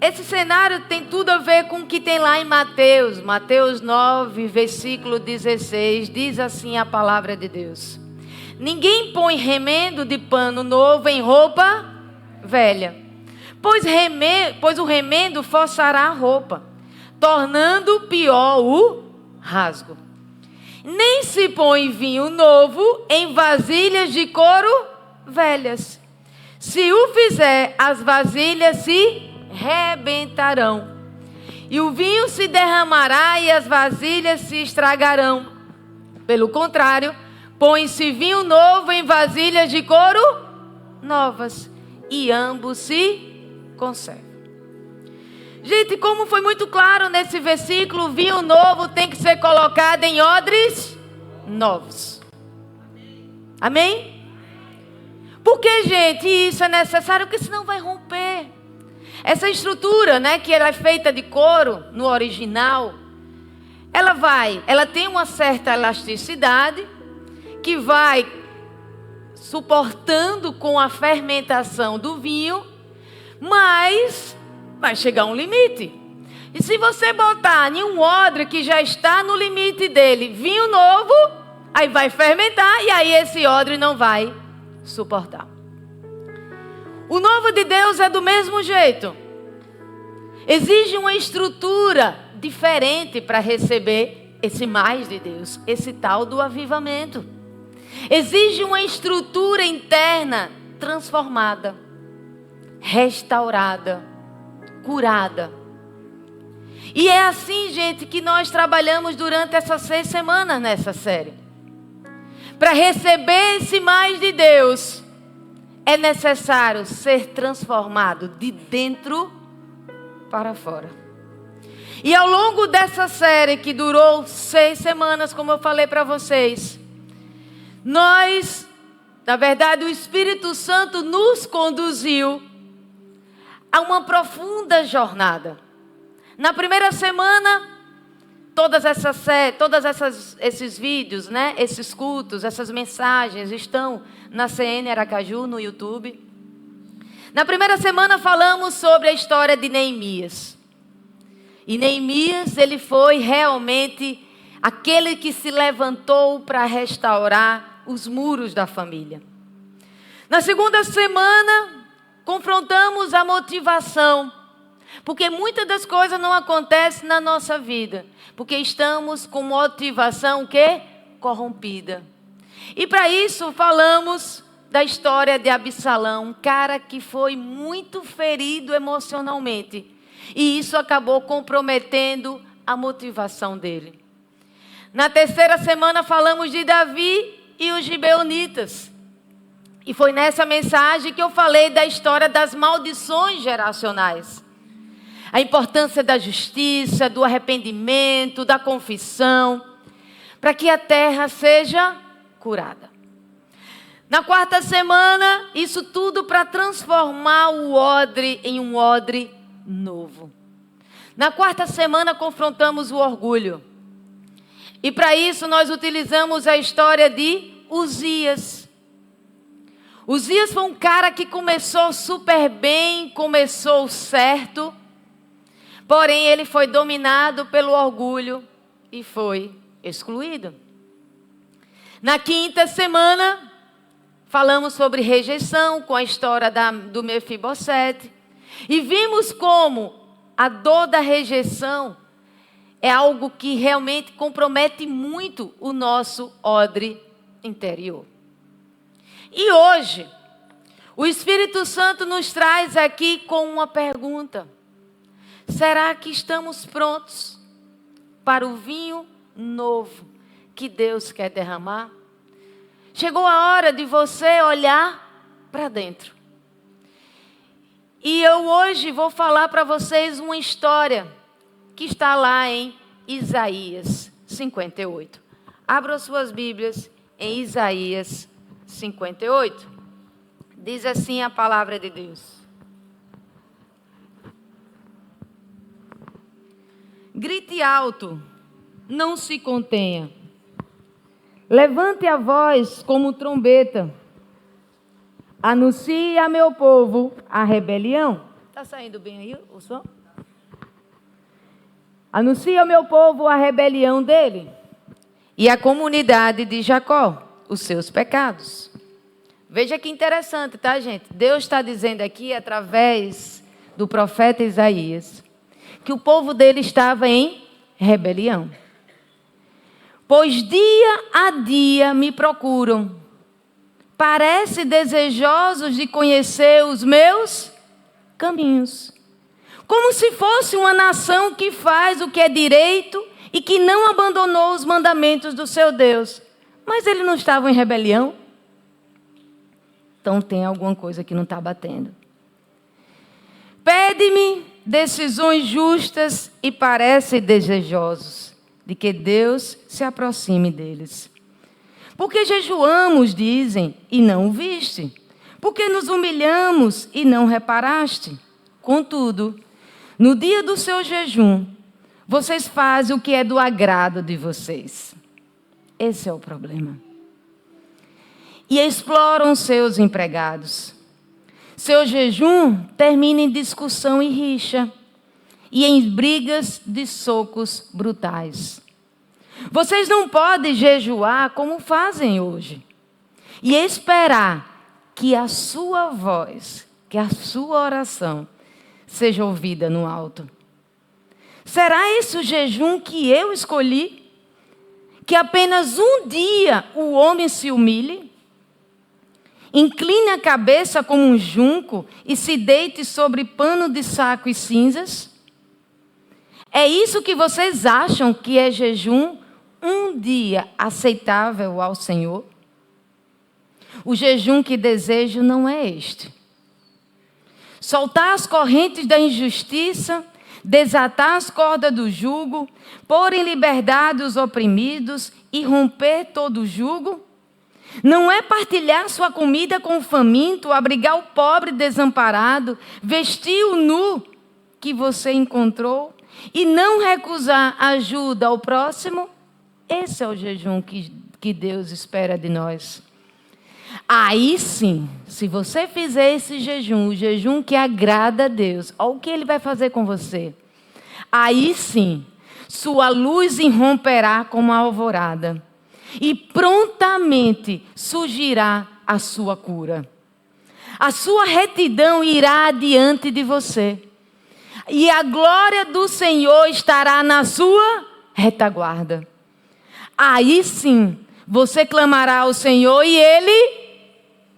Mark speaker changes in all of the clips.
Speaker 1: esse cenário tem tudo a ver com o que tem lá em Mateus. Mateus 9, versículo 16, diz assim a palavra de Deus: ninguém põe remendo de pano novo em roupa velha, pois o remendo forçará a roupa, tornando pior o rasgo. Nem se põe vinho novo em vasilhas de couro velhas. Se o fizer, as vasilhas se rebentarão, e o vinho se derramará e as vasilhas se estragarão. Pelo contrário, põe-se vinho novo em vasilhas de couro novas, e ambos se conservam. Gente, como foi muito claro nesse versículo, vinho novo tem que ser colocado em odres novos. Amém? Porque, gente, isso é necessário, porque senão vai romper. Essa estrutura, né, que ela é feita de couro no original, ela tem uma certa elasticidade que vai suportando com a fermentação do vinho, mas vai chegar um limite. E se você botar em um odre que já está no limite dele, vinho novo, aí vai fermentar e aí esse odre não vai suportar. O novo de Deus é do mesmo jeito. Exige uma estrutura diferente para receber esse mais de Deus, esse tal do avivamento. Exige uma estrutura interna transformada, restaurada, curada. E é assim, gente, que nós trabalhamos durante essas 6 semanas nessa série. Para receber esse mais de Deus, é necessário ser transformado de dentro para fora. E ao longo dessa série, que durou 6 semanas, como eu falei para vocês, na verdade, o Espírito Santo nos conduziu a uma profunda jornada. Na primeira semana, esses vídeos, né, esses cultos, essas mensagens estão na CN Aracaju, no YouTube. Na primeira semana falamos sobre a história de Neemias. E Neemias, ele foi realmente aquele que se levantou para restaurar os muros da família. Na segunda semana, confrontamos a motivação. Porque muitas das coisas não acontecem na nossa vida, porque estamos com motivação corrompida. E para isso falamos da história de Absalão, um cara que foi muito ferido emocionalmente. E isso acabou comprometendo a motivação dele. Na terceira semana falamos de Davi e os gibeonitas. E foi nessa mensagem que eu falei da história das maldições geracionais. A importância da justiça, do arrependimento, da confissão, para que a terra seja curada. Na quarta semana, isso tudo para transformar o odre em um odre novo. Na quarta semana, confrontamos o orgulho. E para isso, nós utilizamos a história de Uzias. Uzias foi um cara que começou super bem, começou certo. Porém, ele foi dominado pelo orgulho e foi excluído. Na quinta semana, falamos sobre rejeição, com a história do Mefibosete. E vimos como a dor da rejeição é algo que realmente compromete muito o nosso odre interior. E hoje, o Espírito Santo nos traz aqui com uma pergunta. Será que estamos prontos para o vinho novo que Deus quer derramar? Chegou a hora de você olhar para dentro. E eu hoje vou falar para vocês uma história que está lá em Isaías 58. Abram suas Bíblias em Isaías 58. Diz assim a palavra de Deus. Grite alto, não se contenha. Levante a voz como trombeta. Anuncie a meu povo a rebelião. Está saindo bem aí o som? Anuncia ao meu povo a rebelião dele e a comunidade de Jacó, os seus pecados. Veja que interessante, tá, gente? Deus está dizendo aqui, através do profeta Isaías, que o povo dele estava em rebelião. Pois dia a dia me procuram, parece desejosos de conhecer os meus caminhos, como se fosse uma nação que faz o que é direito e que não abandonou os mandamentos do seu Deus. Mas eles não estavam em rebelião? Então tem alguma coisa que não está batendo. Pede-me decisões justas e parecem desejosos de que Deus se aproxime deles. Porque jejuamos, dizem, e não o viste. Porque nos humilhamos e não reparaste. Contudo, no dia do seu jejum, vocês fazem o que é do agrado de vocês. Esse é o problema. E exploram seus empregados. Seu jejum termina em discussão e rixa, e em brigas de socos brutais. Vocês não podem jejuar como fazem hoje, e esperar que a sua voz, que a sua oração seja ouvida no alto. Será esse o jejum que eu escolhi? Que apenas um dia o homem se humilhe? Incline a cabeça como um junco e se deite sobre pano de saco e cinzas? É isso que vocês acham que é jejum um dia aceitável ao Senhor? O jejum que desejo não é este. Soltar as correntes da injustiça, desatar as cordas do jugo, pôr em liberdade os oprimidos e romper todo o jugo? Não é partilhar sua comida com o faminto, abrigar o pobre desamparado, vestir o nu que você encontrou e não recusar ajuda ao próximo? Esse é o jejum que Deus espera de nós. Aí sim, se você fizer esse jejum, o jejum que agrada a Deus, olha o que Ele vai fazer com você. Aí sim, sua luz irromperá como a alvorada e prontamente surgirá a sua cura. A sua retidão irá adiante de você e a glória do Senhor estará na sua retaguarda. Aí sim, você clamará ao Senhor e Ele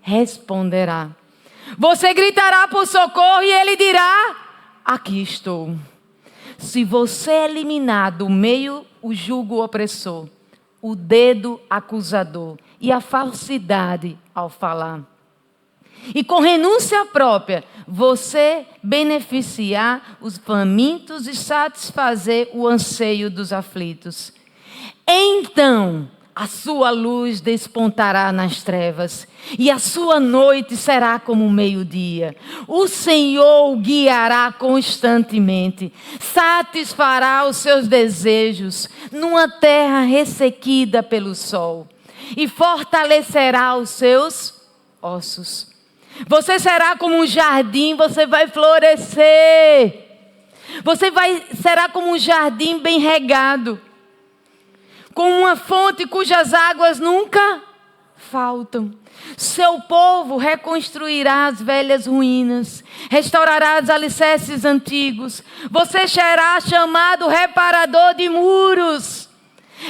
Speaker 1: responderá. Você gritará por socorro e Ele dirá: aqui estou. Se você eliminar do meio o jugo opressor, o dedo acusador e a falsidade ao falar, e com renúncia própria, você beneficiar os famintos e satisfazer o anseio dos aflitos, então a sua luz despontará nas trevas e a sua noite será como o meio-dia. O Senhor o guiará constantemente, satisfará os seus desejos numa terra ressequida pelo sol e fortalecerá os seus ossos. Você será como um jardim, você vai florescer. Será como um jardim bem regado, com uma fonte cujas águas nunca faltam. Seu povo reconstruirá as velhas ruínas, restaurará os alicerces antigos. Você será chamado reparador de muros,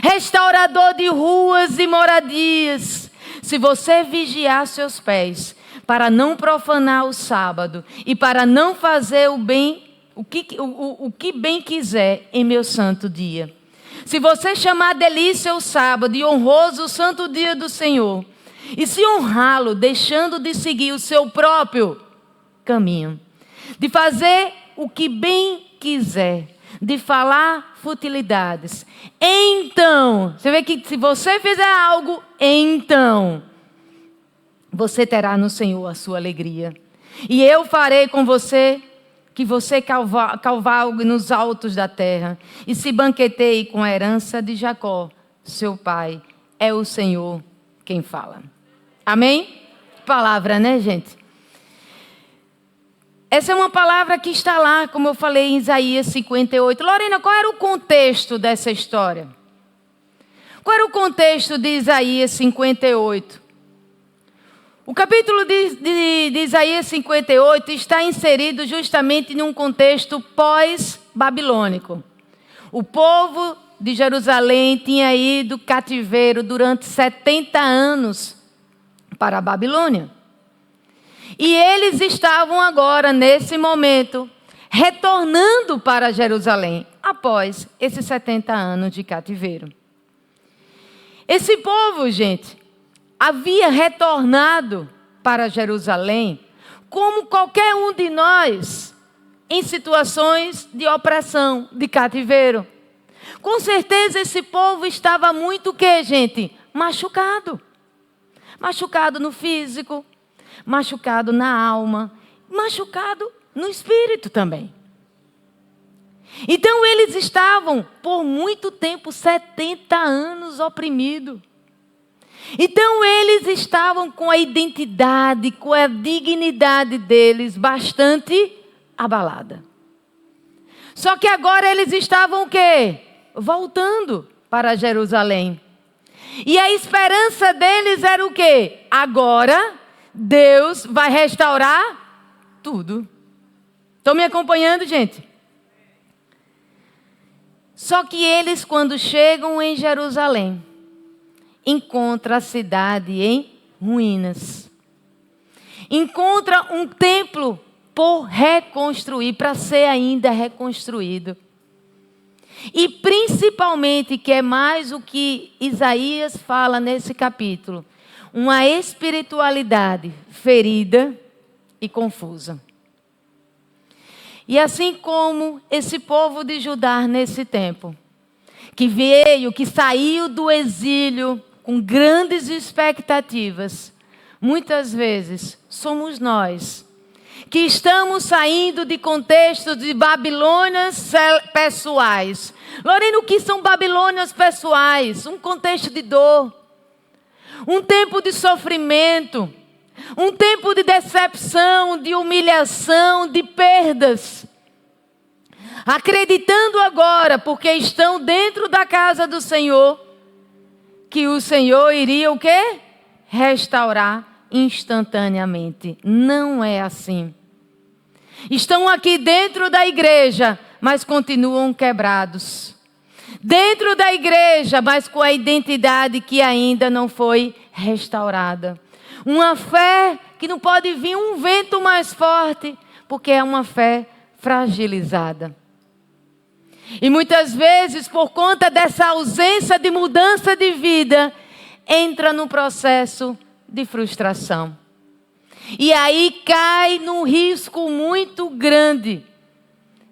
Speaker 1: restaurador de ruas e moradias. Se você vigiar seus pés, para não profanar o sábado e para não fazer o que bem quiser em meu santo dia. Se você chamar delícia o sábado e honroso o santo dia do Senhor, e se honrá-lo deixando de seguir o seu próprio caminho, de fazer o que bem quiser, de falar futilidades, então, você vê que se você fizer algo, então você terá no Senhor a sua alegria. E eu farei com você que você cavalgue nos altos da terra e se banqueteie com a herança de Jacó, seu pai. É o Senhor quem fala. Amém? Palavra, né, gente? Essa é uma palavra que está lá, como eu falei, em Isaías 58. Lorena, qual era o contexto dessa história? Qual era o contexto de Isaías 58? O capítulo de Isaías 58 está inserido justamente num contexto pós-babilônico. O povo de Jerusalém tinha ido cativeiro durante 70 anos para a Babilônia. E eles estavam agora, nesse momento, retornando para Jerusalém, após esses 70 anos de cativeiro. Esse povo, gente, havia retornado para Jerusalém, como qualquer um de nós, em situações de opressão, de cativeiro. Com certeza esse povo estava muito o quê, gente? Machucado. Machucado no físico, machucado na alma, machucado no espírito também. Então eles estavam por muito tempo, 70 anos oprimidos. Então eles estavam com a identidade, com a dignidade deles bastante abalada. Só que agora eles estavam o quê? Voltando para Jerusalém. E a esperança deles era o quê? Agora Deus vai restaurar tudo. Estão me acompanhando, gente? Só que eles, quando chegam em Jerusalém, encontram a cidade em ruínas. Encontram um templo por reconstruir, para ser ainda reconstruído. E principalmente, que é mais o que Isaías fala nesse capítulo, uma espiritualidade ferida e confusa. E assim como esse povo de Judá nesse tempo, que saiu do exílio com grandes expectativas, muitas vezes somos nós, que estamos saindo de contextos de Babilônias pessoais. Lorena, o que são Babilônias pessoais? Um contexto de dor, um tempo de sofrimento, um tempo de decepção, de humilhação, de perdas. Acreditando agora, porque estão dentro da casa do Senhor, que o Senhor iria o quê? Restaurar instantaneamente. Não é assim. Estão aqui dentro da igreja, mas continuam quebrados. Dentro da igreja, mas com a identidade que ainda não foi restaurada. Uma fé que não pode vir um vento mais forte, porque é uma fé fragilizada. E muitas vezes, por conta dessa ausência de mudança de vida, entra no processo de frustração. E aí cai num risco muito grande,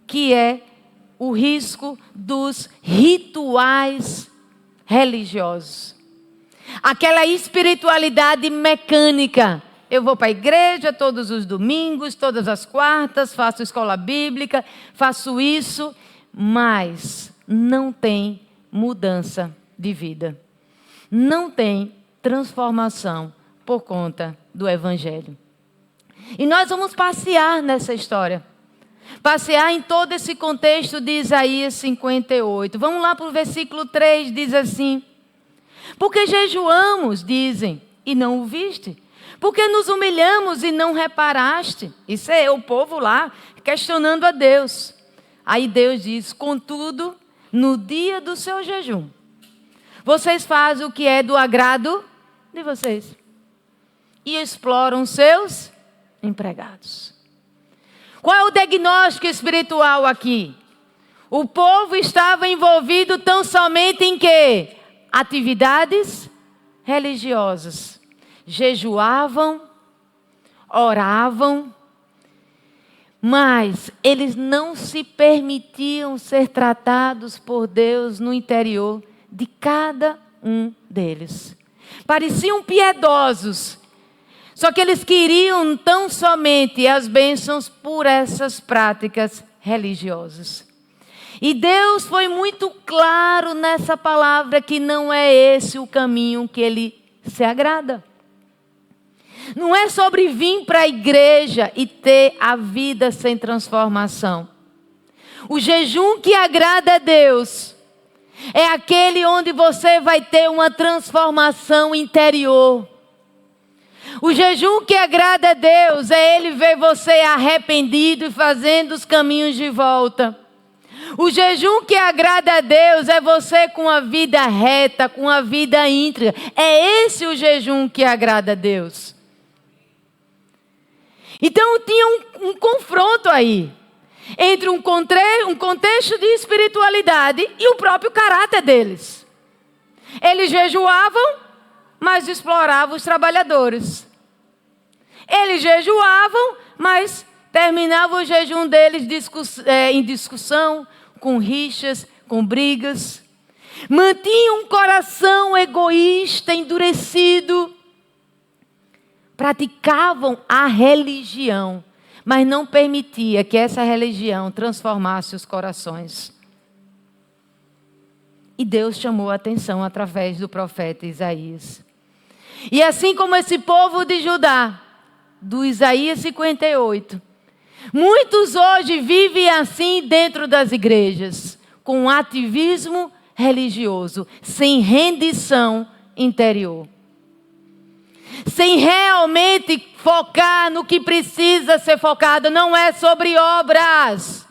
Speaker 1: que é o risco dos rituais religiosos. Aquela espiritualidade mecânica. Eu vou para a igreja todos os domingos, todas as quartas, faço escola bíblica, faço isso, mas não tem mudança de vida. Não tem transformação por conta do Evangelho. E nós vamos passear nessa história. Passear em todo esse contexto de Isaías 58. Vamos lá para o versículo 3, diz assim: porque jejuamos, dizem, e não o viste. Porque nos humilhamos e não reparaste. Isso é o povo lá questionando a Deus. Aí Deus diz: contudo, no dia do seu jejum, vocês fazem o que é do agrado de vocês. E exploram seus empregados. Qual é o diagnóstico espiritual aqui? O povo estava envolvido tão somente em quê? Atividades religiosas. Jejuavam, oravam, mas eles não se permitiam ser tratados por Deus no interior de cada um deles. Pareciam piedosos, só que eles queriam tão somente as bênçãos por essas práticas religiosas. E Deus foi muito claro nessa palavra que não é esse o caminho que Ele se agrada. Não é sobre vir para a igreja e ter a vida sem transformação. O jejum que agrada a Deus é aquele onde você vai ter uma transformação interior. O jejum que agrada a Deus é Ele ver você arrependido e fazendo os caminhos de volta. O jejum que agrada a Deus é você com a vida reta, com a vida íntegra. É esse o jejum que agrada a Deus. Então tinha um confronto aí entre um contexto de espiritualidade e o próprio caráter deles. Eles jejuavam, mas exploravam os trabalhadores. Eles jejuavam, mas terminavam o jejum deles em discussão, com rixas, com brigas. Mantinham um coração egoísta, endurecido. Praticavam a religião, mas não permitia que essa religião transformasse os corações. E Deus chamou a atenção através do profeta Isaías. E assim como esse povo de Judá, do Isaías 58, muitos hoje vivem assim dentro das igrejas, com ativismo religioso, sem rendição interior. Sem realmente focar no que precisa ser focado. Não é sobre obras.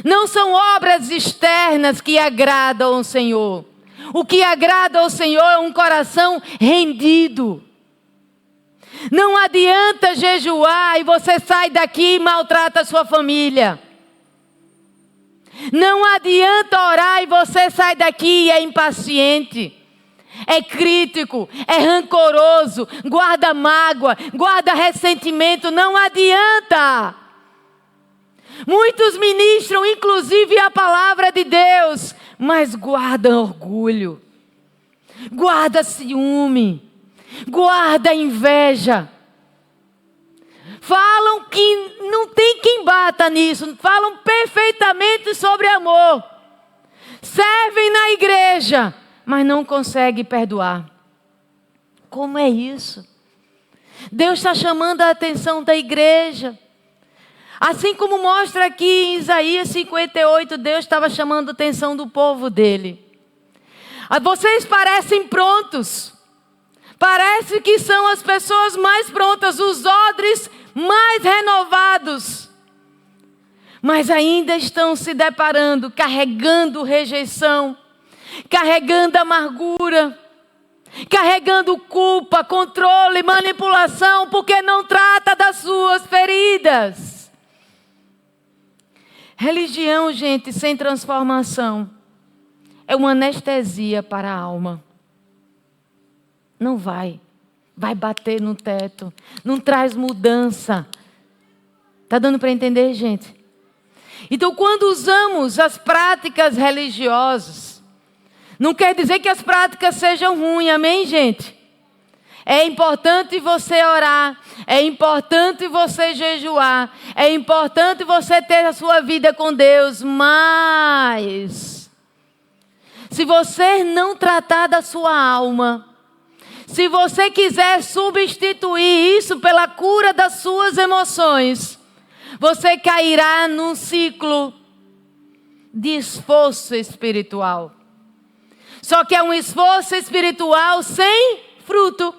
Speaker 1: Não são obras externas que agradam ao Senhor. O que agrada ao Senhor é um coração rendido. Não adianta jejuar e você sai daqui e maltrata a sua família. Não adianta orar e você sai daqui e é impaciente. É crítico, é rancoroso, guarda mágoa, guarda ressentimento. Não adianta. Muitos ministram inclusive a palavra de Deus, mas guardam orgulho, guarda ciúme, guarda inveja. Falam que não tem quem bata nisso, falam perfeitamente sobre amor. Servem na igreja, mas não conseguem perdoar. Como é isso? Deus está chamando a atenção da igreja. Assim como mostra aqui em Isaías 58, Deus estava chamando a atenção do povo dele. Vocês parecem prontos. Parece que são as pessoas mais prontas, os odres mais renovados. Mas ainda estão se deparando, carregando rejeição, carregando amargura, carregando culpa, controle, manipulação, porque não trata das suas feridas. Religião, gente, sem transformação é uma anestesia para a alma. Não vai bater no teto, não traz mudança. Está dando para entender, gente? Então, quando usamos as práticas religiosas, não quer dizer que as práticas sejam ruins, amém, gente? É importante você orar, é importante você jejuar, é importante você ter a sua vida com Deus, mas se você não tratar da sua alma, se você quiser substituir isso pela cura das suas emoções, você cairá num ciclo de esforço espiritual. Só que é um esforço espiritual sem fruto.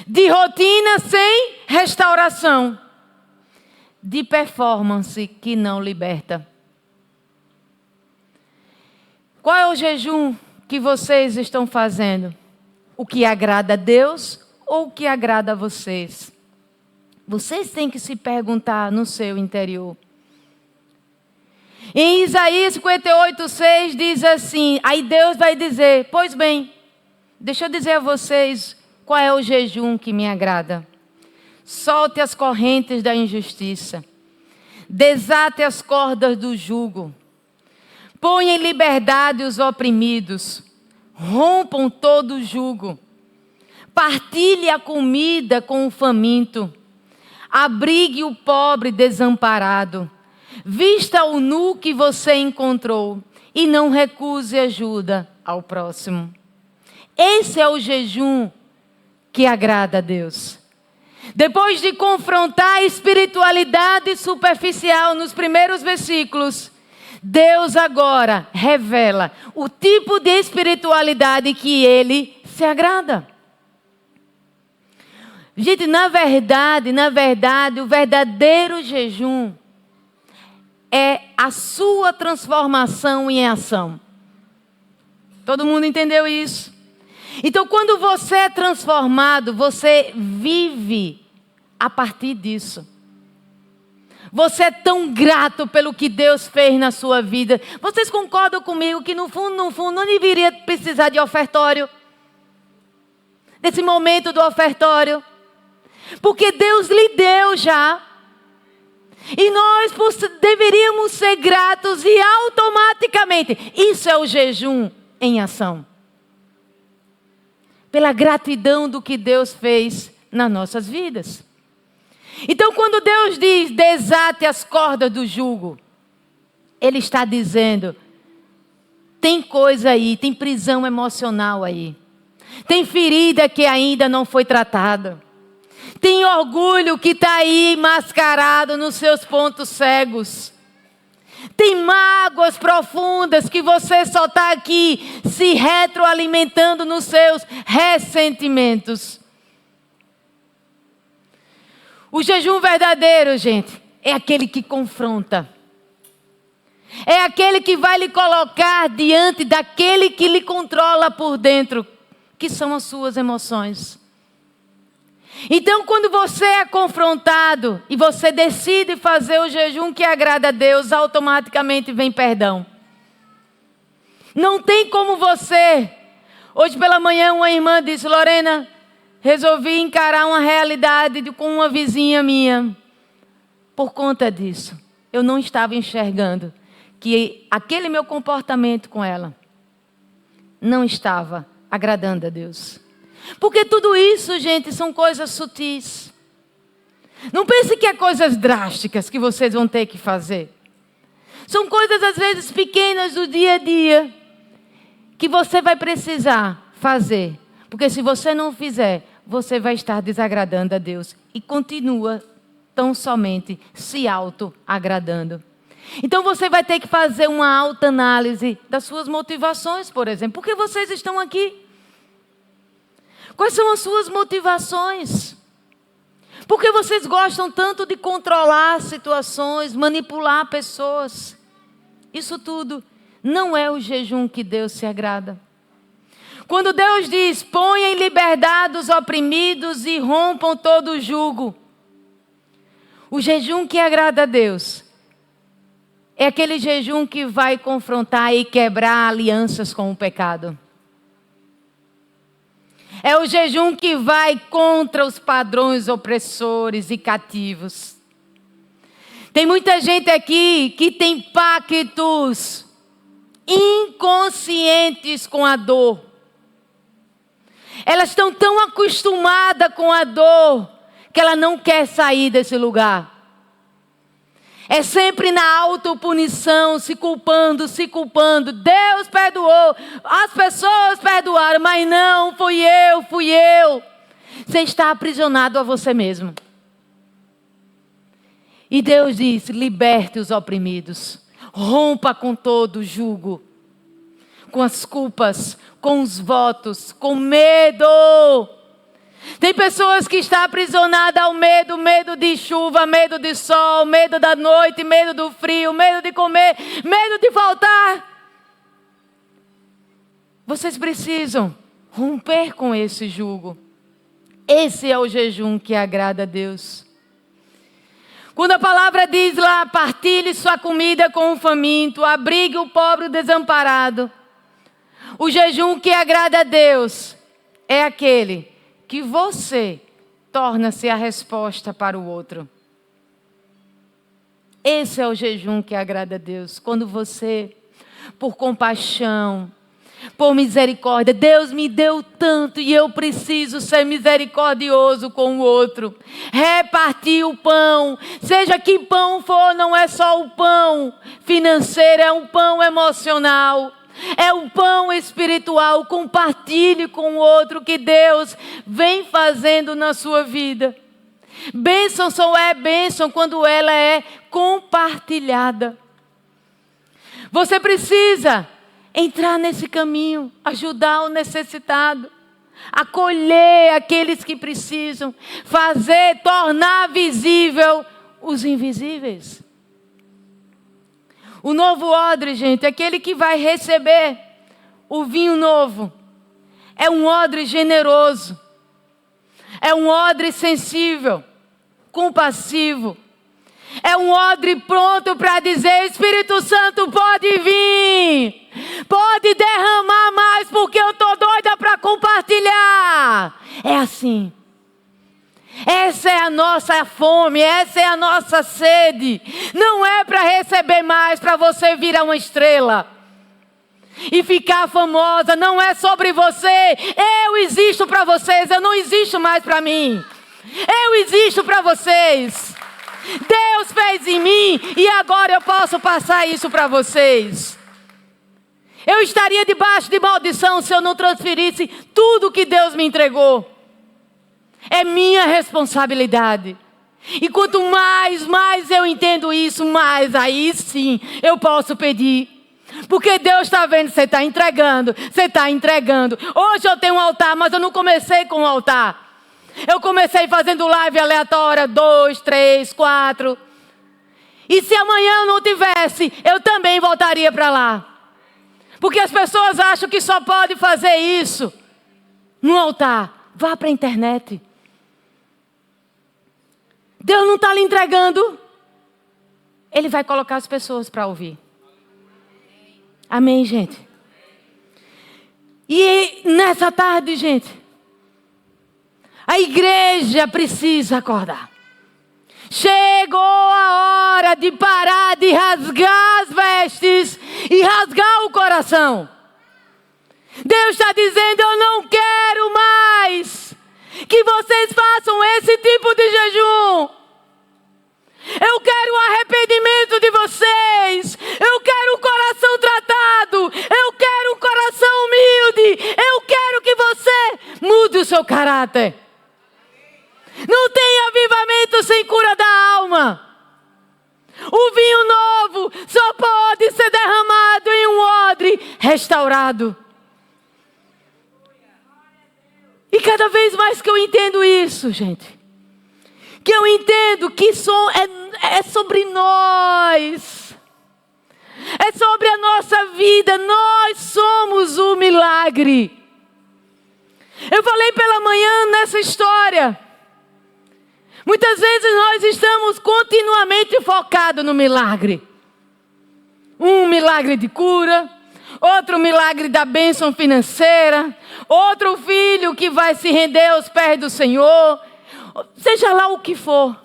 Speaker 1: De rotina sem restauração. De performance que não liberta. Qual é o jejum que vocês estão fazendo? O que agrada a Deus ou o que agrada a vocês? Vocês têm que se perguntar no seu interior. Em Isaías 58:6 diz assim, aí Deus vai dizer, pois bem, deixa eu dizer a vocês qual é o jejum que me agrada. Solte as correntes da injustiça, desate as cordas do jugo, ponha em liberdade os oprimidos, rompam todo o jugo, partilhe a comida com o faminto, abrigue o pobre desamparado, vista o nu que você encontrou e não recuse ajuda ao próximo. Esse é o jejum que agrada a Deus. Depois de confrontar a espiritualidade superficial nos primeiros versículos, Deus agora revela o tipo de espiritualidade que Ele se agrada. Gente, na verdade, o verdadeiro jejum é a sua transformação em ação. Todo mundo entendeu isso? Então, quando você é transformado, você vive a partir disso. Você é tão grato pelo que Deus fez na sua vida. Vocês concordam comigo que no fundo, não deveria precisar de ofertório? Desse momento do ofertório? Porque Deus lhe deu já. E nós deveríamos ser gratos e automaticamente. Isso é o jejum em ação. Pela gratidão do que Deus fez nas nossas vidas. Então, quando Deus diz, desate as cordas do jugo, Ele está dizendo, tem coisa aí, tem prisão emocional aí. Tem ferida que ainda não foi tratada. Tem orgulho que está aí mascarado nos seus pontos cegos. Tem mágoas profundas que você só está aqui se retroalimentando nos seus ressentimentos. O jejum verdadeiro, gente, é aquele que confronta. É aquele que vai lhe colocar diante daquele que lhe controla por dentro, que são as suas emoções. Então, quando você é confrontado e você decide fazer o jejum que agrada a Deus, automaticamente vem perdão. Não tem como você... Hoje pela manhã uma irmã disse, Lorena, resolvi encarar uma realidade com uma vizinha minha. Por conta disso, eu não estava enxergando que aquele meu comportamento com ela não estava agradando a Deus. Porque tudo isso, gente, são coisas sutis. Não pense que é coisas drásticas que vocês vão ter que fazer. São coisas, às vezes, pequenas do dia a dia que você vai precisar fazer. Porque se você não fizer, você vai estar desagradando a Deus. E continua tão somente se auto-agradando. Então você vai ter que fazer uma autoanálise das suas motivações, por exemplo. Por que vocês estão aqui? Quais são as suas motivações? Por que vocês gostam tanto de controlar situações, manipular pessoas? Isso tudo não é o jejum que Deus se agrada. Quando Deus diz, ponha em liberdade os oprimidos e rompam todo o jugo. O jejum que agrada a Deus é aquele jejum que vai confrontar e quebrar alianças com o pecado. É o jejum que vai contra os padrões opressores e cativos. Tem muita gente aqui que tem pactos inconscientes com a dor. Elas estão tão acostumadas com a dor que ela não quer sair desse lugar. É sempre na autopunição, se culpando. Deus perdoou, as pessoas perdoaram, mas não, fui eu. Você está aprisionado a você mesmo. E Deus diz, liberte os oprimidos. Rompa com todo o jugo. Com as culpas, com os votos, com medo. Tem pessoas que estão aprisionadas ao medo, medo de chuva, medo de sol, medo da noite, medo do frio, medo de comer, medo de faltar. Vocês precisam romper com esse jugo. Esse é o jejum que agrada a Deus. Quando a palavra diz lá, partilhe sua comida com o faminto, abrigue o pobre e o desamparado. O jejum que agrada a Deus é aquele que você torna-se a resposta para o outro. Esse é o jejum que agrada a Deus. Quando você, por compaixão, por misericórdia, Deus me deu tanto e eu preciso ser misericordioso com o outro. Repartir o pão, seja que pão for, não é só o pão financeiro, é um pão emocional. É o pão espiritual. Compartilhe com o outro o que Deus vem fazendo na sua vida. Bênção só é bênção quando ela é compartilhada. Você precisa entrar nesse caminho, ajudar o necessitado, acolher aqueles que precisam, tornar visível os invisíveis. O novo odre, gente, é aquele que vai receber o vinho novo. É um odre generoso. É um odre sensível, compassivo. É um odre pronto para dizer: Espírito Santo, pode vir. Pode derramar mais, porque eu estou doida para compartilhar. É assim. Essa é a nossa fome, essa é a nossa sede. Não é para receber mais, para você virar uma estrela e ficar famosa. Não é sobre você. Eu existo para vocês, eu não existo mais para mim. Eu existo para vocês. Deus fez em mim e agora eu posso passar isso para vocês. Eu estaria debaixo de maldição se eu não transferisse tudo que Deus me entregou. É minha responsabilidade. E quanto mais eu entendo isso, mais aí sim eu posso pedir. Porque Deus está vendo, você está entregando, você está entregando. Hoje eu tenho um altar, mas eu não comecei com um altar. Eu comecei fazendo live aleatória, 2, 3, 4. E se amanhã eu não tivesse, eu também voltaria para lá. Porque as pessoas acham que só pode fazer isso no altar. Vá para a internet. Deus não está lhe entregando. Ele vai colocar as pessoas para ouvir. Amém, gente? E nessa tarde, gente, a igreja precisa acordar. Chegou a hora de parar de rasgar as vestes e rasgar o coração. Deus está dizendo: eu não quero mais que vocês façam esse tipo de jejum. Eu quero o arrependimento de vocês. Eu quero um coração tratado. Eu quero um coração humilde. Eu quero que você mude o seu caráter. Não tem avivamento sem cura da alma. O vinho novo só pode ser derramado em um odre restaurado. E cada vez mais que eu entendo isso, gente, que eu entendo que é sobre nós, é sobre a nossa vida. Nós somos o milagre. Eu falei pela manhã nessa história. Muitas vezes nós estamos continuamente focados no milagre. Um milagre de cura, outro milagre da bênção financeira, outro filho que vai se render aos pés do Senhor, seja lá o que for.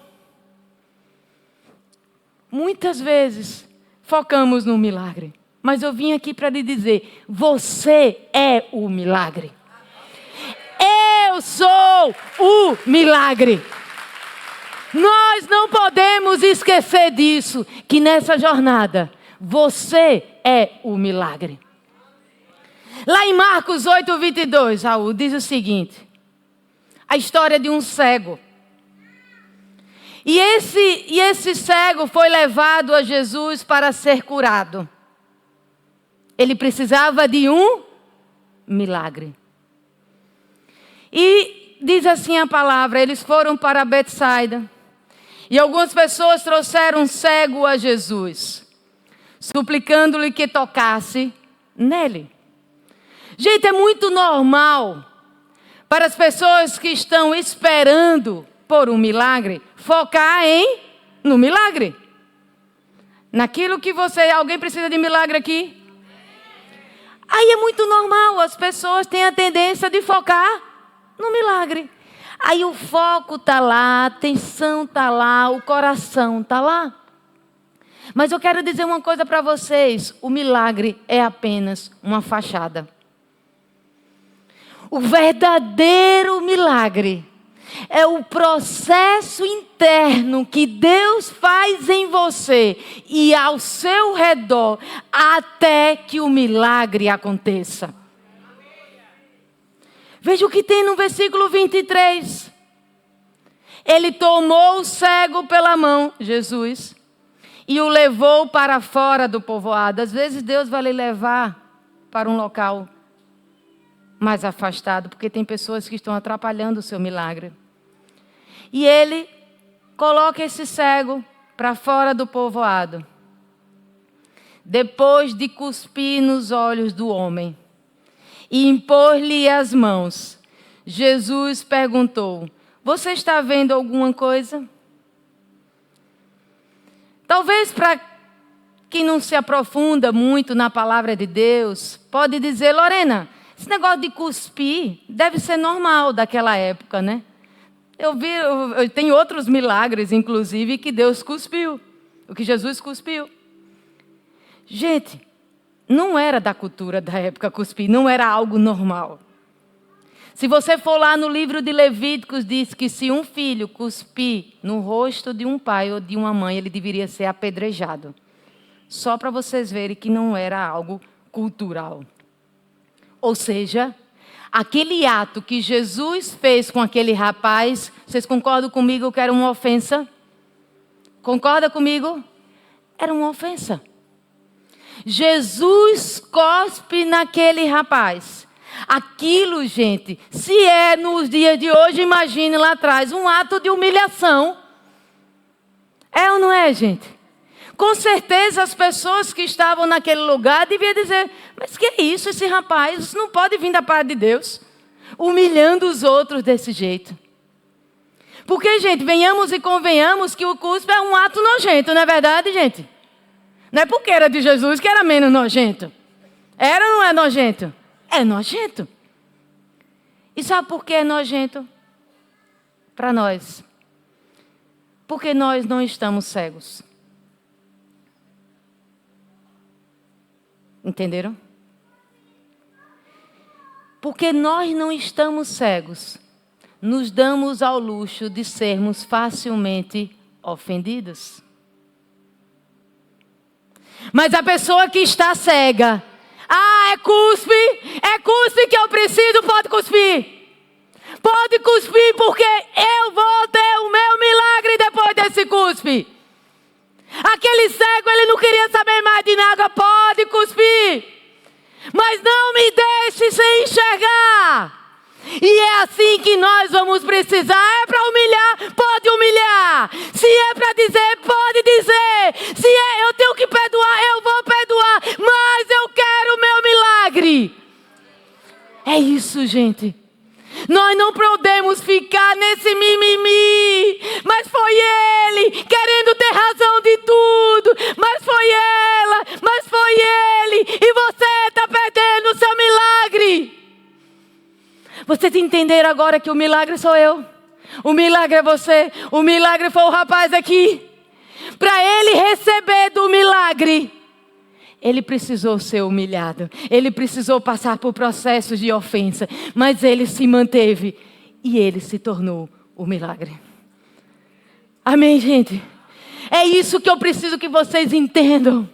Speaker 1: Muitas vezes focamos no milagre, mas eu vim aqui para lhe dizer: você é o milagre. Eu sou o milagre. Nós não podemos esquecer disso, que nessa jornada você é o milagre. Lá em Marcos 8, 22, Raul, diz o seguinte: a história de um cego. E esse cego foi levado a Jesus para ser curado. Ele precisava de um milagre. E diz assim a palavra: eles foram para Betsaida. E algumas pessoas trouxeram um cego a Jesus, suplicando-lhe que tocasse nele. Gente, é muito normal para as pessoas que estão esperando por um milagre focar no milagre. Naquilo que alguém precisa de milagre aqui? Aí é muito normal, as pessoas têm a tendência de focar no milagre. Aí o foco está lá, a atenção está lá, o coração está lá. Mas eu quero dizer uma coisa para vocês: o milagre é apenas uma fachada. O verdadeiro milagre É o processo interno que Deus faz em você e ao seu redor até que o milagre aconteça. Veja o que tem no versículo 23. Ele tomou o cego pela mão, Jesus, e o levou para fora do povoado. Às vezes Deus vai lhe levar para um local mais afastado, porque tem pessoas que estão atrapalhando o seu milagre. E ele coloca esse cego para fora do povoado. Depois de cuspir nos olhos do homem e impor-lhe as mãos, Jesus perguntou: você está vendo alguma coisa? Talvez para quem não se aprofunda muito na palavra de Deus, pode dizer: Lorena, esse negócio de cuspir deve ser normal daquela época, né? Eu tenho outros milagres, inclusive, que Deus cuspiu, o que Jesus cuspiu. Gente, não era da cultura da época cuspir, não era algo normal. Se você for lá no livro de Levíticos, diz que se um filho cuspir no rosto de um pai ou de uma mãe, ele deveria ser apedrejado. Só para vocês verem que não era algo cultural. Ou seja, aquele ato que Jesus fez com aquele rapaz, vocês concordam comigo que era uma ofensa? Concorda comigo? Era uma ofensa. Jesus cospe naquele rapaz. Aquilo, gente, se é nos dias de hoje, imagine lá atrás, um ato de humilhação. É ou não é, gente? Com certeza as pessoas que estavam naquele lugar deviam dizer: mas que é isso, esse rapaz? Isso não pode vir da parte de Deus. Humilhando os outros desse jeito. Porque, gente, venhamos e convenhamos que o cuspe é um ato nojento, não é verdade, gente? Não é porque era de Jesus que era menos nojento. Era ou não é nojento? É nojento. E sabe por que é nojento? Para nós. Porque nós não estamos cegos. Entenderam? Porque nós não estamos cegos, nos damos ao luxo de sermos facilmente ofendidos. Mas a pessoa que está cega, é cuspe que eu preciso, pode cuspir. Pode cuspir porque eu vou ter o meu milagre depois desse cuspe. Aquele cego, ele não queria saber mais de nada, pode cuspir. Mas não me deixe sem enxergar. E é assim que nós vamos precisar. É para humilhar, pode humilhar. Se é para dizer, pode dizer. Se é, eu tenho que perdoar, eu vou perdoar. Mas eu quero o meu milagre. É isso, gente. Nós não podemos ficar nesse mimimi. Mas foi ele, querendo ter razão de tudo. Mas foi ela, mas foi ele. E você está perdendo o seu milagre. Vocês entenderam agora que o milagre sou eu? O milagre é você. O milagre foi o rapaz aqui. Para ele receber do milagre, ele precisou ser humilhado. Ele precisou passar por processos de ofensa. Mas ele se manteve. E ele se tornou o milagre. Amém, gente? É isso que eu preciso que vocês entendam.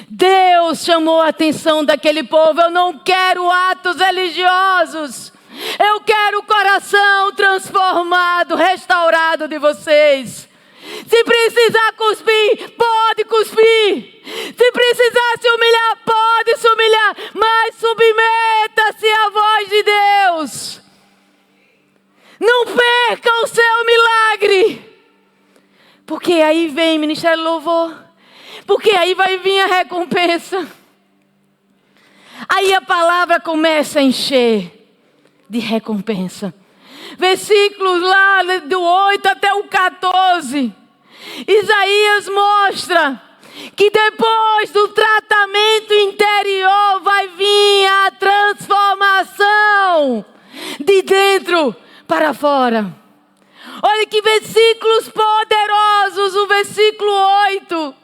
Speaker 1: Deus chamou a atenção daquele povo. Eu não quero atos religiosos. Eu quero o coração transformado, restaurado de vocês. Se precisar cuspir, pode cuspir. Se precisar se humilhar, pode se humilhar. Mas submeta-se à voz de Deus. Não perca o seu milagre. Porque aí vem Ministério do Louvor. Porque aí vai vir a recompensa. Aí a palavra começa a encher de recompensa. Versículos lá do 8 até o 14. Isaías mostra que depois do tratamento interior vai vir a transformação de dentro para fora. Olha que versículos poderosos, o versículo 8.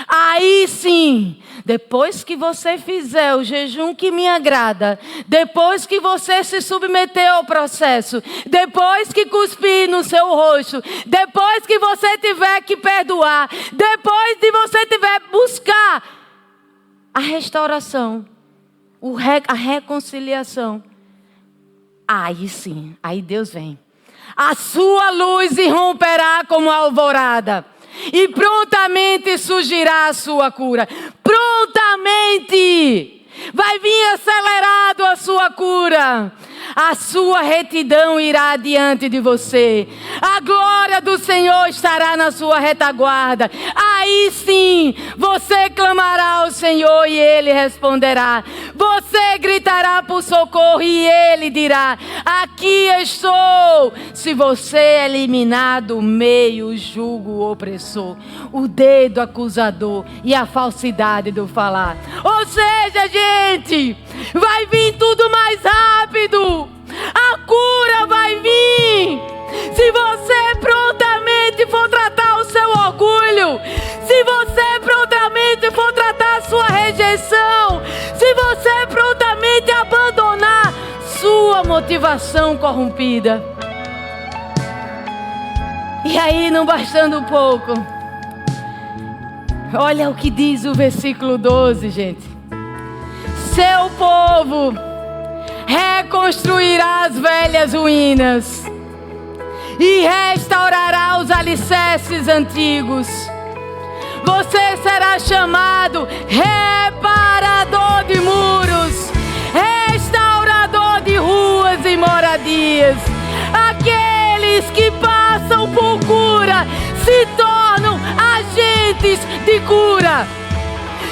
Speaker 1: Aí sim, Depois que você fizer o jejum que me agrada, depois que você se submeter ao processo, depois que cuspir no seu rosto, depois que você tiver que perdoar, depois de você tiver buscar a restauração, a reconciliação, aí sim, aí Deus vem. A sua luz irromperá como a alvorada. E prontamente surgirá a sua cura. Prontamente vai vir acelerado a sua cura. A sua retidão irá diante de você. A glória do Senhor estará na sua retaguarda. Aí sim, você clamará ao Senhor e Ele responderá. Você gritará por socorro e Ele dirá: aqui estou. Se você eliminar do meio o jugo opressor, o dedo acusador e a falsidade do falar. Ou seja, gente, vai vir tudo mais rápido. A cura vai vir. Se você prontamente for tratar o seu orgulho, se você prontamente for tratar a sua rejeição, se você prontamente abandonar sua motivação corrompida. E aí, não bastando um pouco, olha o que diz o versículo 12, gente. Seu povo reconstruirá as velhas ruínas e restaurará os alicerces antigos. Você será chamado reparador de muros, restaurador de ruas e moradias. Aqueles que passam por cura se tornam agentes de cura.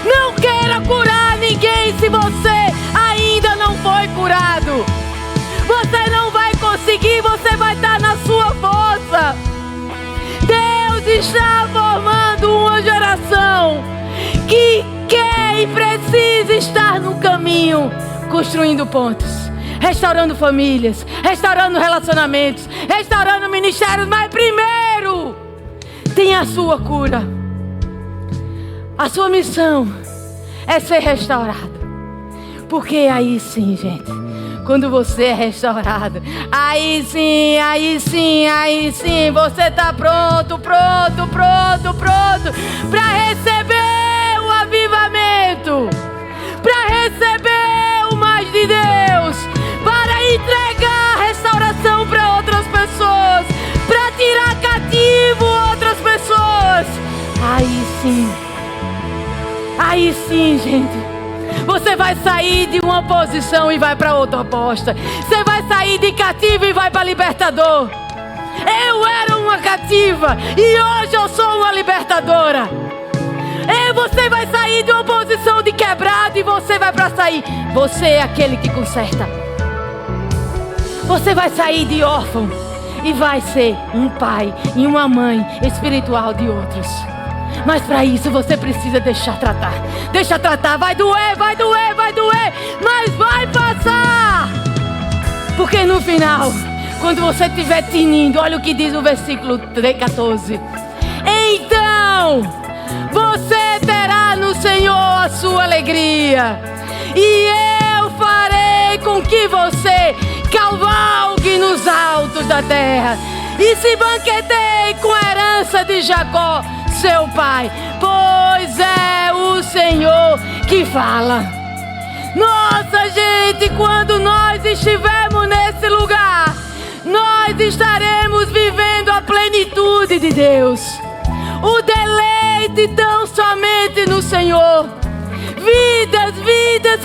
Speaker 1: Não queira curar ninguém se você ainda não foi curado. Você não vai conseguir, você vai estar na sua força. Deus está formando uma geração que quer e precisa estar no caminho, construindo pontos, restaurando famílias, restaurando relacionamentos, restaurando ministérios. Mas primeiro, tem a sua cura. A sua missão é ser restaurado. Porque aí sim, gente, quando você é restaurado, aí sim, você está pronto para receber o avivamento, para receber o mais de Deus, para entregar restauração para outras pessoas, para tirar cativo outras pessoas. Aí sim, gente, você vai sair de uma posição e vai para outra posta. Você vai sair de cativo e vai para libertador. Eu era uma cativa e hoje eu sou uma libertadora. E você vai sair de uma posição de quebrado e você vai para sair. Você é aquele que conserta. Você vai sair de órfão e vai ser um pai e uma mãe espiritual de outros. Mas para isso você precisa deixar tratar. Deixa tratar, vai doer, mas vai passar. Porque no final, quando você estiver tinindo, olha o que diz o versículo 14. Então, você terá no Senhor a sua alegria. E eu farei com que você cavalgue nos altos da terra. E se banqueteie com a herança de Jacó, seu pai, pois é o Senhor que fala. Nossa, gente, quando nós estivermos nesse lugar, nós estaremos vivendo a plenitude de Deus, o deleite tão somente no Senhor. Vidas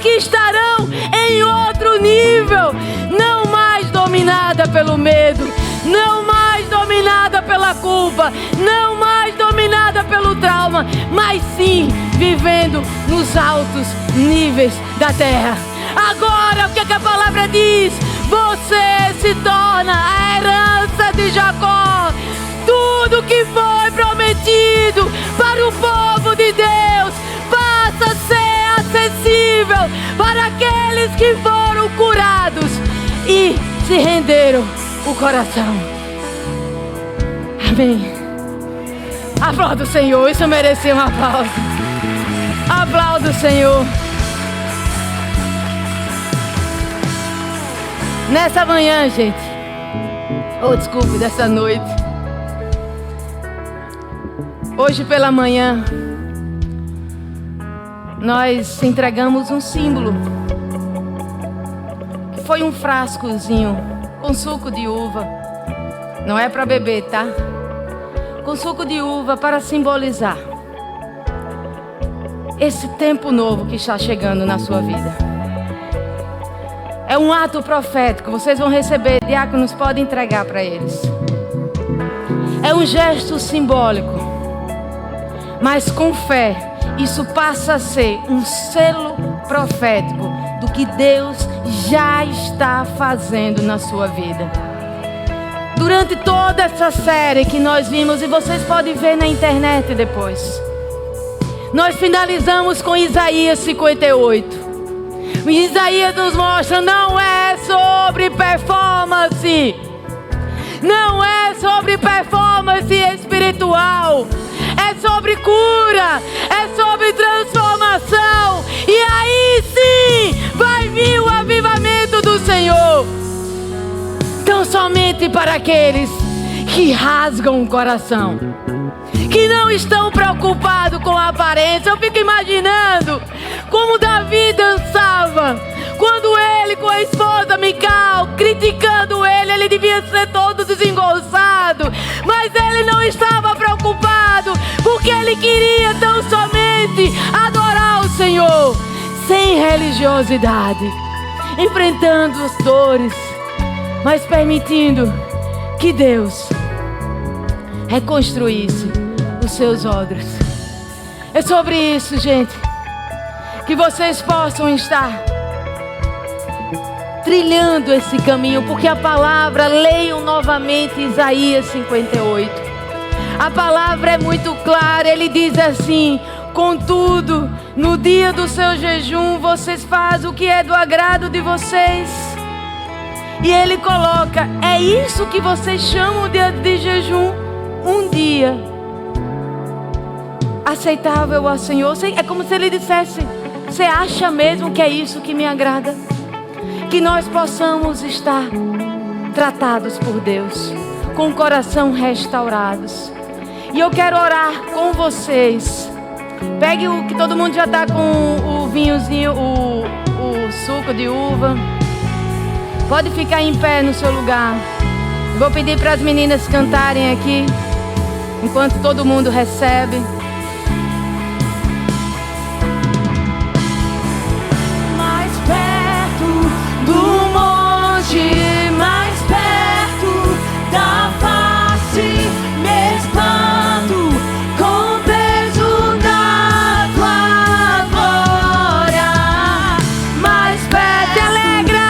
Speaker 1: que estarão em outro nível, não mais dominada pelo medo, não mais dominada pela culpa, não mais dominada pelo trauma, mas sim vivendo nos altos níveis da terra. Agora, o que a palavra diz? Você se torna a herança de Jacó. Tudo que foi prometido para o povo de Deus passa a ser acessível para aqueles que foram curados e se renderam o coração. Amém. Aplauda o Senhor, isso merecia um aplauso. Aplauda o Senhor. Nessa manhã, gente. Desculpe, dessa noite. Hoje pela manhã, nós entregamos um símbolo. Que foi um frascozinho com suco de uva. Não é para beber, tá? Com suco de uva para simbolizar esse tempo novo que está chegando na sua vida. É um ato profético. Vocês vão receber, diáconos podem entregar para eles. É um gesto simbólico, mas com fé, isso passa a ser um selo profético do que Deus já está fazendo na sua vida. Durante toda essa série que nós vimos, e vocês podem ver na internet depois, nós finalizamos com Isaías 58. Isaías nos mostra, não é sobre performance. Não é sobre performance espiritual. É sobre cura. É sobre transformação. E aí sim vai vir o avivamento do Senhor. Então somente para aqueles que rasgam o coração, que não estão preocupados com a aparência. Eu fico imaginando como Davi dançava quando ele com a esposa Mical, criticando ele devia ser todo desengonçado, mas ele não estava preocupado, porque ele queria tão somente adorar o Senhor, sem religiosidade, enfrentando as dores, mas permitindo que Deus reconstruísse os seus odres. É sobre isso, gente, que vocês possam estar trilhando esse caminho, porque a palavra, leiam novamente Isaías 58. A palavra é muito clara, ele diz assim: contudo, no dia do seu jejum, vocês fazem o que é do agrado de vocês. E ele coloca, é isso que vocês chamam de jejum? Um dia aceitável ao Senhor. É como se ele dissesse, você acha mesmo que é isso que me agrada? Que nós possamos estar tratados por Deus, com o coração restaurados. E eu quero orar com vocês. Pegue o que todo mundo já está com o vinhozinho, o suco de uva. Pode ficar em pé no seu lugar. Vou pedir para as meninas cantarem aqui, enquanto todo mundo recebe.
Speaker 2: Mais perto do monte, mais perto da face, me espanto com o peso da tua glória. Mais perto,
Speaker 1: Se alegra!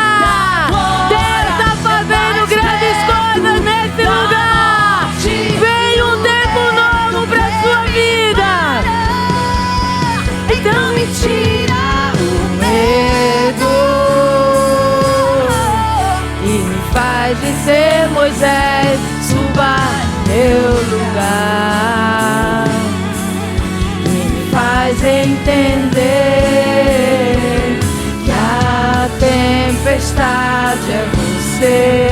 Speaker 1: Deus está fazendo grandes coisas nesse lugar. Vem um tempo novo para a sua vida.
Speaker 2: então me tira o medo
Speaker 1: E me faz ser Moisés, suba meu lugar. E me faz entender que a tempestade é você,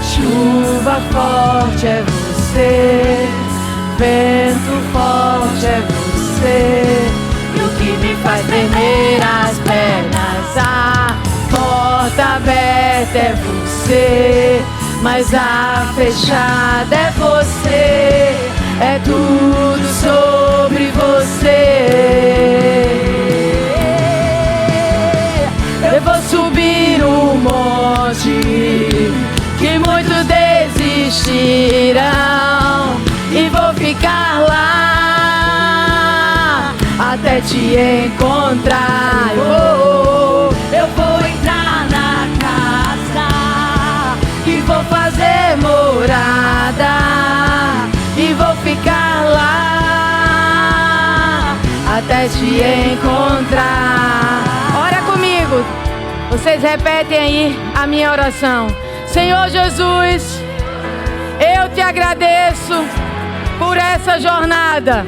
Speaker 1: chuva forte é você, vento forte é você. E o que me faz tremer as pernas, a porta aberta é você, mas a fechada é você. É tudo sobre você. Eu vou subir o monte que muitos desistirão, e vou ficar lá até te encontrar. Eu vou entrar na casa e vou fazer morada, e vou ficar lá até te encontrar. Ora comigo. Vocês repetem aí a minha oração. Senhor Jesus, eu te agradeço por essa jornada.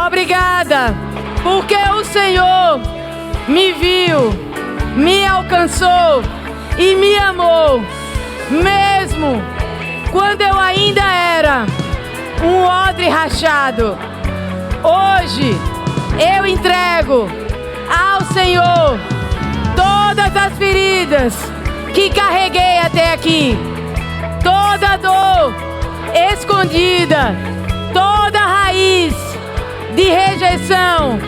Speaker 1: Obrigada Porque o Senhor me viu, me alcançou e me amou, mesmo quando eu ainda era um odre rachado. Hoje eu entrego ao Senhor todas as feridas que carreguei até aqui, toda dor escondida, toda raiz de rejeição,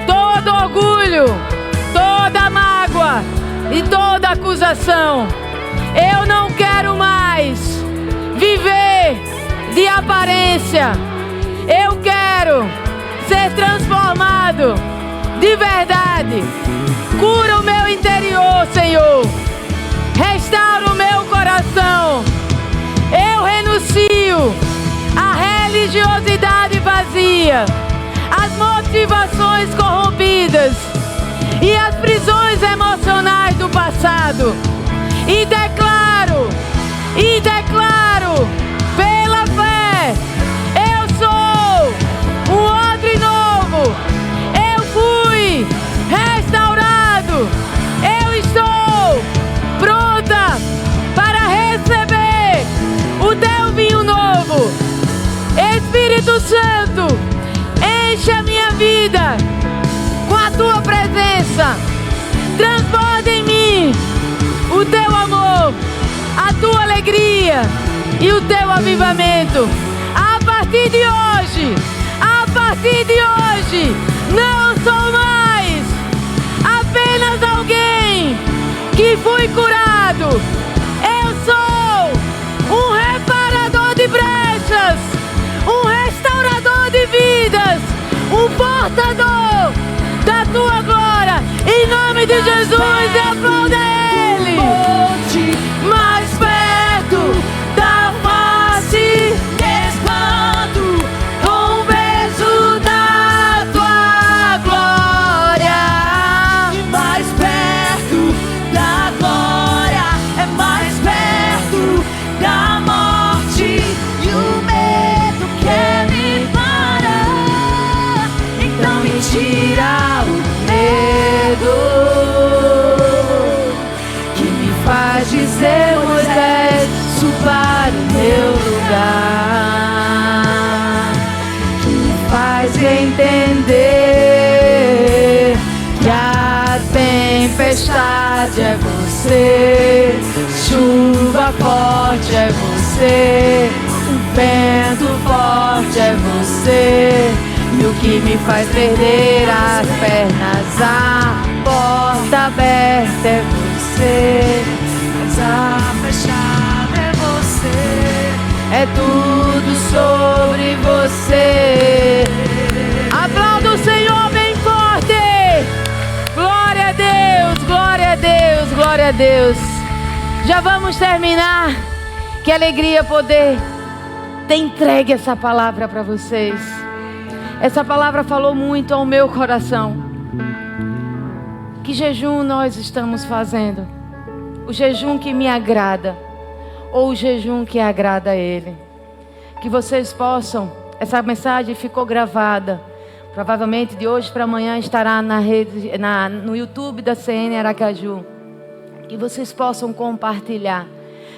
Speaker 1: todo orgulho, toda mágoa e toda acusação. Eu não quero mais viver de aparência. Eu quero ser transformado de verdade. Cura o meu interior, Senhor. Restaura o meu coração. Eu renuncio à religiosidade vazia, às motivações corrompidas e às prisões emocionais do passado. E declaro pela fé, eu sou um odre novo. Eu fui restaurado. Eu estou pronta para receber o teu vinho novo. Espírito Santo, enche a minha vida com a tua presença. Transborda em mim o teu amor, a tua alegria e o teu avivamento. A partir de hoje, não sou mais apenas alguém que fui curado. Eu sou um reparador de brechas, um restaurador de vidas, um portador da tua glória. Em nome de Jesus, aplauda Ele. Mais perto da face, espanto com o peso da tua glória. Mais perto da glória, é mais perto da morte e o medo quer me parar. Então me tira o medo que me faz dizer, Moisés, para o meu lugar, que me faz entender que a tempestade é você, chuva forte é você, o vento forte é você, e o que me faz perder as pernas, a porta aberta é você, mas a fechada é você, é tudo sobre você. Aplauda o Senhor bem forte. Glória a Deus, glória a Deus, glória a Deus. Já vamos terminar. Que alegria poder ter entregue essa palavra para vocês. Essa palavra falou muito ao meu coração. Que jejum nós estamos fazendo? O jejum que me agrada ou o jejum que agrada a Ele? Que vocês possam, essa mensagem ficou gravada, provavelmente de hoje para amanhã estará no YouTube da CN Aracaju. Que vocês possam compartilhar,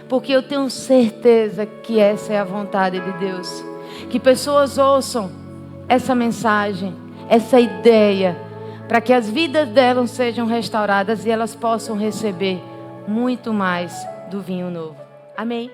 Speaker 1: porque eu tenho certeza que essa é a vontade de Deus. Que pessoas ouçam essa mensagem, essa ideia, para que as vidas delas sejam restauradas e elas possam receber muito mais do vinho novo. Amém?